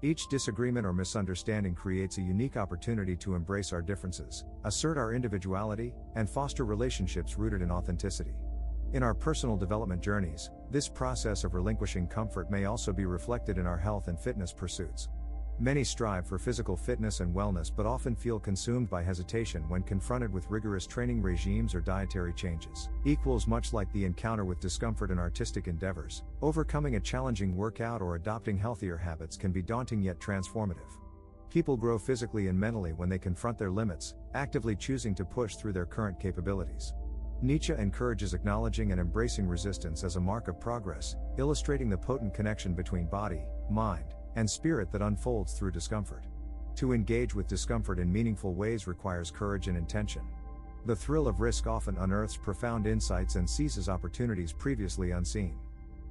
Each disagreement or misunderstanding creates a unique opportunity to embrace our differences, assert our individuality, and foster relationships rooted in authenticity. In our personal development journeys, this process of relinquishing comfort may also be reflected in our health and fitness pursuits. Many strive for physical fitness and wellness but often feel consumed by hesitation when confronted with rigorous training regimes or dietary changes. Much like the encounter with discomfort in artistic endeavors, overcoming a challenging workout or adopting healthier habits can be daunting yet transformative. People grow physically and mentally when they confront their limits, actively choosing to push through their current capabilities. Nietzsche encourages acknowledging and embracing resistance as a mark of progress, illustrating the potent connection between body, mind, and spirit that unfolds through discomfort. To engage with discomfort in meaningful ways requires courage and intention. The thrill of risk often unearths profound insights and seizes opportunities previously unseen.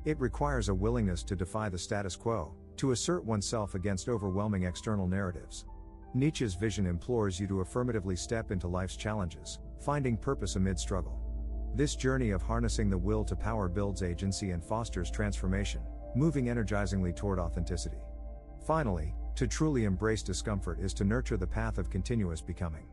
It requires a willingness to defy the status quo, to assert oneself against overwhelming external narratives. Nietzsche's vision implores you to affirmatively step into life's challenges, finding purpose amid struggle. This journey of harnessing the will to power builds agency and fosters transformation, moving energizingly toward authenticity. Finally, to truly embrace discomfort is to nurture the path of continuous becoming.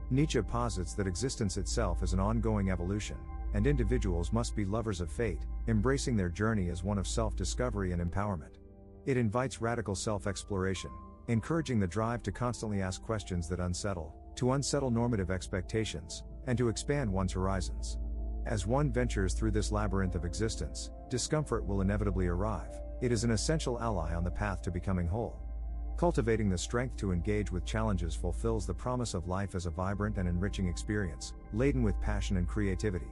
Nietzsche posits that existence itself is an ongoing evolution, and individuals must be lovers of fate, embracing their journey as one of self-discovery and empowerment. It invites radical self-exploration, encouraging the drive to constantly ask questions that to unsettle normative expectations, and to expand one's horizons. As one ventures through this labyrinth of existence, discomfort will inevitably arrive. It is an essential ally on the path to becoming whole. Cultivating the strength to engage with challenges fulfills the promise of life as a vibrant and enriching experience, laden with passion and creativity.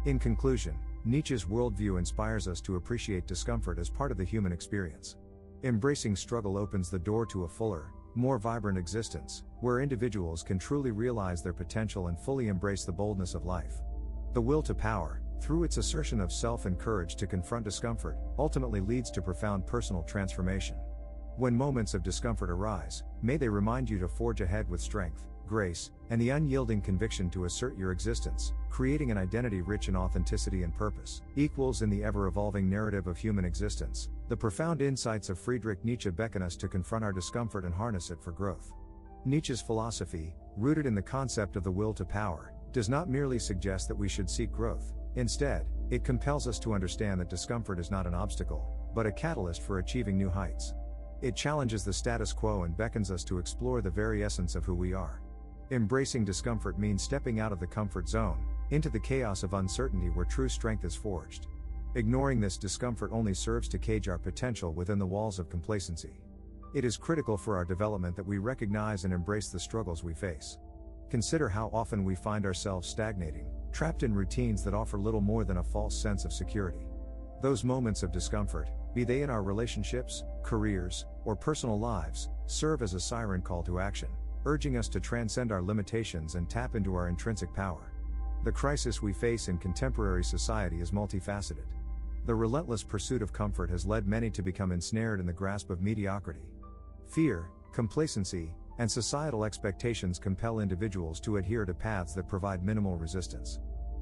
In conclusion, Nietzsche's worldview inspires us to appreciate discomfort as part of the human experience. Embracing struggle opens the door to a fuller, more vibrant existence, where individuals can truly realize their potential and fully embrace the boldness of life. The will to power, through its assertion of self and courage to confront discomfort, ultimately leads to profound personal transformation. When moments of discomfort arise, may they remind you to forge ahead with strength, grace, and the unyielding conviction to assert your existence, creating an identity rich in authenticity and purpose. In the ever-evolving narrative of human existence, the profound insights of Friedrich Nietzsche beckon us to confront our discomfort and harness it for growth. Nietzsche's philosophy, rooted in the concept of the will to power, does not merely suggest that we should seek growth. Instead, it compels us to understand that discomfort is not an obstacle, but a catalyst for achieving new heights. It challenges the status quo and beckons us to explore the very essence of who we are. Embracing discomfort means stepping out of the comfort zone, into the chaos of uncertainty where true strength is forged. Ignoring this discomfort only serves to cage our potential within the walls of complacency. It is critical for our development that we recognize and embrace the struggles we face. Consider how often we find ourselves stagnating, trapped in routines that offer little more than a false sense of security. Those moments of discomfort, be they in our relationships, careers, or personal lives, serve as a siren call to action, urging us to transcend our limitations and tap into our intrinsic power. The crisis we face in contemporary society is multifaceted. The relentless pursuit of comfort has led many to become ensnared in the grasp of mediocrity. Fear, complacency, and societal expectations compel individuals to adhere to paths that provide minimal resistance.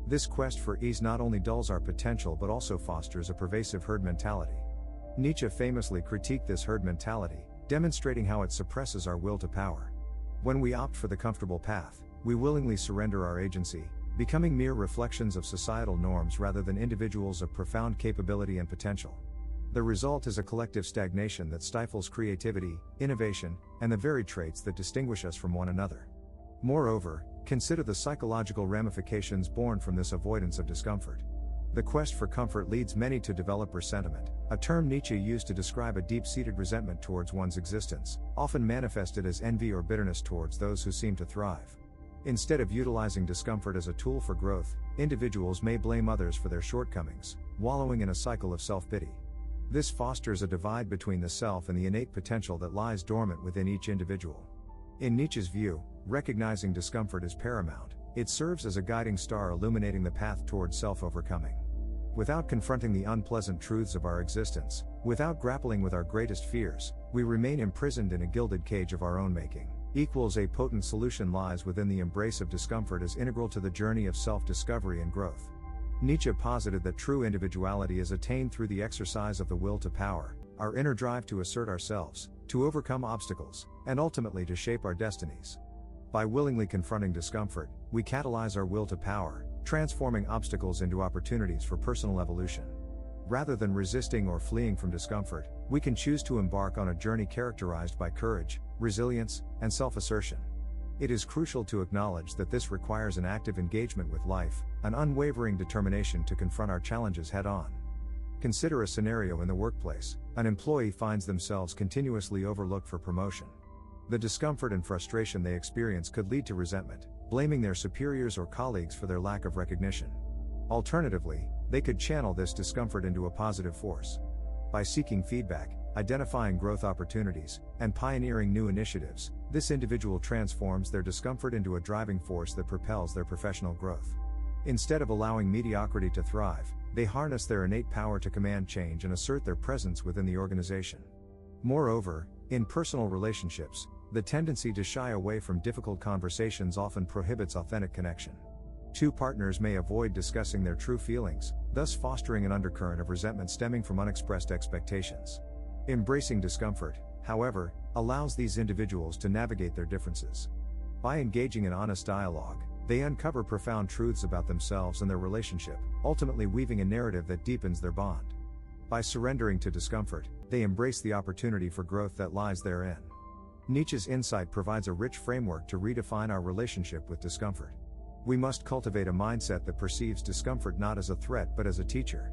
This quest for ease not only dulls our potential but also fosters a pervasive herd mentality. Nietzsche famously critiqued this herd mentality, demonstrating how it suppresses our will to power. When we opt for the comfortable path, we willingly surrender our agency, becoming mere reflections of societal norms rather than individuals of profound capability and potential. The result is a collective stagnation that stifles creativity, innovation, and the very traits that distinguish us from one another. Moreover, consider the psychological ramifications born from this avoidance of discomfort. The quest for comfort leads many to develop resentment, a term Nietzsche used to describe a deep-seated resentment towards one's existence, often manifested as envy or bitterness towards those who seem to thrive. Instead of utilizing discomfort as a tool for growth, individuals may blame others for their shortcomings, wallowing in a cycle of self-pity. This fosters a divide between the self and the innate potential that lies dormant within each individual. In Nietzsche's view, recognizing discomfort is paramount. It serves as a guiding star illuminating the path toward self-overcoming. Without confronting the unpleasant truths of our existence, without grappling with our greatest fears, we remain imprisoned in a gilded cage of our own making. A potent solution lies within the embrace of discomfort as integral to the journey of self-discovery and growth. Nietzsche posited that true individuality is attained through the exercise of the will to power, our inner drive to assert ourselves, to overcome obstacles, and ultimately to shape our destinies. By willingly confronting discomfort, we catalyze our will to power, transforming obstacles into opportunities for personal evolution. Rather than resisting or fleeing from discomfort, we can choose to embark on a journey characterized by courage, resilience, and self-assertion. It is crucial to acknowledge that this requires an active engagement with life, an unwavering determination to confront our challenges head-on. Consider a scenario in the workplace. An employee finds themselves continuously overlooked for promotion. The discomfort and frustration they experience could lead to resentment, blaming their superiors or colleagues for their lack of recognition. Alternatively, they could channel this discomfort into a positive force. By seeking feedback, identifying growth opportunities, and pioneering new initiatives, this individual transforms their discomfort into a driving force that propels their professional growth. Instead of allowing mediocrity to thrive, they harness their innate power to command change and assert their presence within the organization. Moreover, in personal relationships, the tendency to shy away from difficult conversations often prohibits authentic connection. Two partners may avoid discussing their true feelings, thus fostering an undercurrent of resentment stemming from unexpressed expectations. Embracing discomfort, however, allows these individuals to navigate their differences. By engaging in honest dialogue, they uncover profound truths about themselves and their relationship, ultimately weaving a narrative that deepens their bond. By surrendering to discomfort, they embrace the opportunity for growth that lies therein. Nietzsche's insight provides a rich framework to redefine our relationship with discomfort. We must cultivate a mindset that perceives discomfort not as a threat but as a teacher.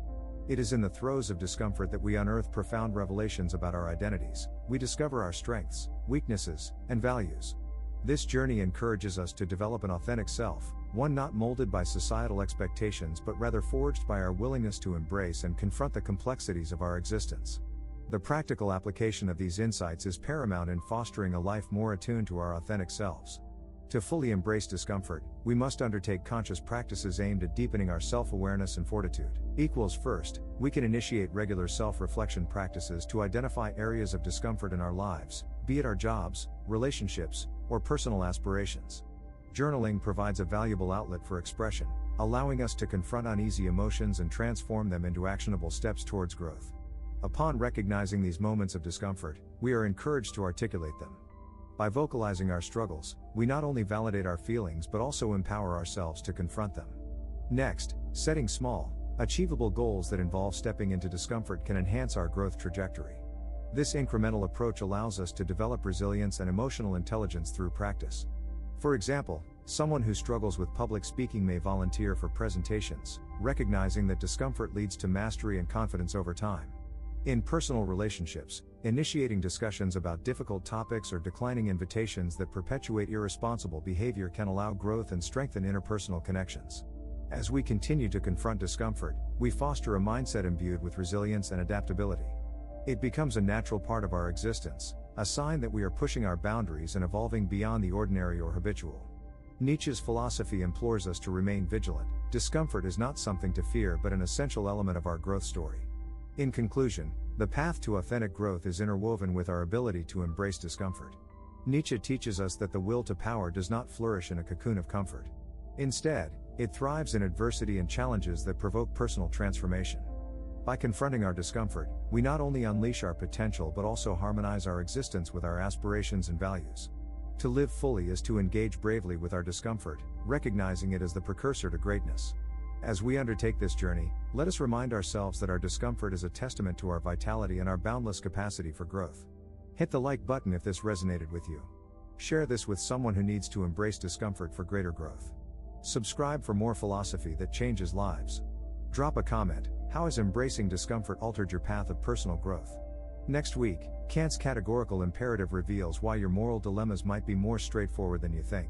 It is in the throes of discomfort that we unearth profound revelations about our identities. We discover our strengths, weaknesses, and values. This journey encourages us to develop an authentic self, one not molded by societal expectations but rather forged by our willingness to embrace and confront the complexities of our existence. The practical application of these insights is paramount in fostering a life more attuned to our authentic selves. To fully embrace discomfort, we must undertake conscious practices aimed at deepening our self-awareness and fortitude. First, we can initiate regular self-reflection practices to identify areas of discomfort in our lives, be it our jobs, relationships, or personal aspirations. Journaling provides a valuable outlet for expression, allowing us to confront uneasy emotions and transform them into actionable steps towards growth. Upon recognizing these moments of discomfort, we are encouraged to articulate them. By vocalizing our struggles, we not only validate our feelings but also empower ourselves to confront them. Next, setting small, achievable goals that involve stepping into discomfort can enhance our growth trajectory. This incremental approach allows us to develop resilience and emotional intelligence through practice. For example, someone who struggles with public speaking may volunteer for presentations, recognizing that discomfort leads to mastery and confidence over time. In personal relationships, initiating discussions about difficult topics or declining invitations that perpetuate irresponsible behavior can allow growth and strengthen interpersonal connections. As we continue to confront discomfort, we foster a mindset imbued with resilience and adaptability. It becomes a natural part of our existence, a sign that we are pushing our boundaries and evolving beyond the ordinary or habitual. Nietzsche's philosophy implores us to remain vigilant. Discomfort is not something to fear but an essential element of our growth story. In conclusion, the path to authentic growth is interwoven with our ability to embrace discomfort. Nietzsche teaches us that the will to power does not flourish in a cocoon of comfort. Instead, it thrives in adversity and challenges that provoke personal transformation. By confronting our discomfort, we not only unleash our potential but also harmonize our existence with our aspirations and values. To live fully is to engage bravely with our discomfort, recognizing it as the precursor to greatness. As we undertake this journey, let us remind ourselves that our discomfort is a testament to our vitality and our boundless capacity for growth. Hit the like button if this resonated with you. Share this with someone who needs to embrace discomfort for greater growth. Subscribe for more philosophy that changes lives. Drop a comment. How has embracing discomfort altered your path of personal growth? Next week, Kant's categorical imperative reveals why your moral dilemmas might be more straightforward than you think.